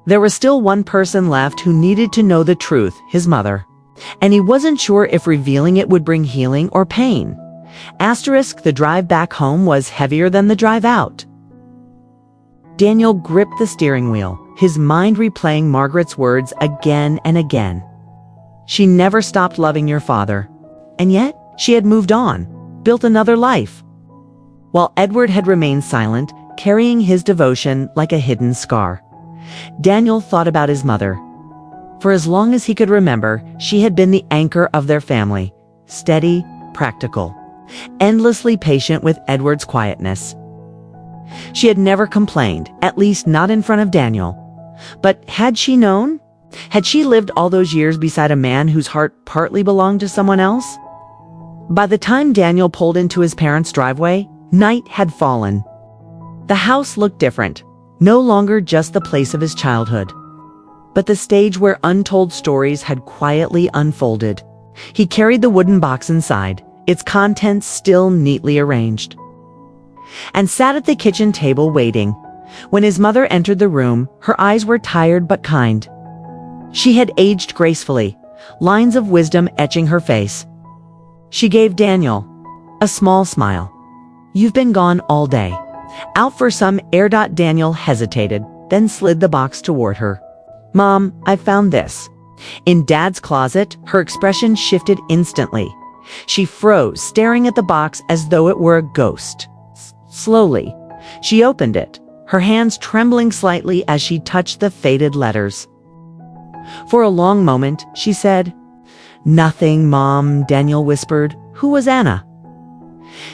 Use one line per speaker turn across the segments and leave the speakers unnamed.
There was still one person left who needed to know the truth, his mother. And he wasn't sure if revealing it would bring healing or pain. Asterisk, the drive back home was heavier than the drive out. Daniel gripped the steering wheel, his mind replaying Margaret's words again and again. She never stopped loving your father. And yet, she had moved on, built another life. While Edward had remained silent, carrying his devotion like a hidden scar, Daniel thought about his mother. For as long as he could remember, she had been the anchor of their family, steady, practical, endlessly patient with Edward's quietness. She had never complained, at least not in front of Daniel. But had she known? Had she lived all those years beside a man whose heart partly belonged to someone else? By the time Daniel pulled into his parents' driveway, night had fallen. The house looked different, no longer just the place of his childhood, but the stage where untold stories had quietly unfolded. He carried the wooden box inside, its contents still neatly arranged, and sat at the kitchen table waiting. When his mother entered the room, her eyes were tired but kind. She had aged gracefully, lines of wisdom etching her face. She gave Daniel a small smile. "You've been gone all day. Out for some air." Daniel hesitated, then slid the box toward her. "Mom, I found this." In Dad's closet, her expression shifted instantly. She froze, staring at the box as though it were a ghost. Slowly, she opened it, her hands trembling slightly as she touched the faded letters. For a long moment, she said, "Nothing, Mom," Daniel whispered. "Who was Anna?"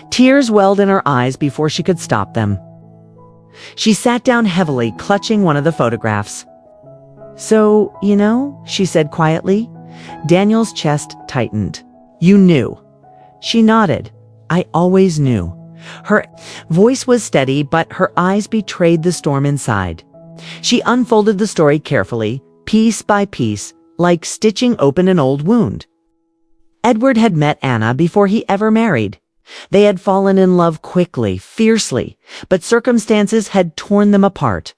Tears welled in her eyes before she could stop them. She sat down heavily, clutching one of the photographs. "So, she said quietly. Daniel's chest tightened. "You knew." She nodded. "I always knew." Her voice was steady, but her eyes betrayed the storm inside. She unfolded the story carefully, piece by piece, like stitching open an old wound. Edward had met Anna before he ever married. They had fallen in love quickly, fiercely, but circumstances had torn them apart.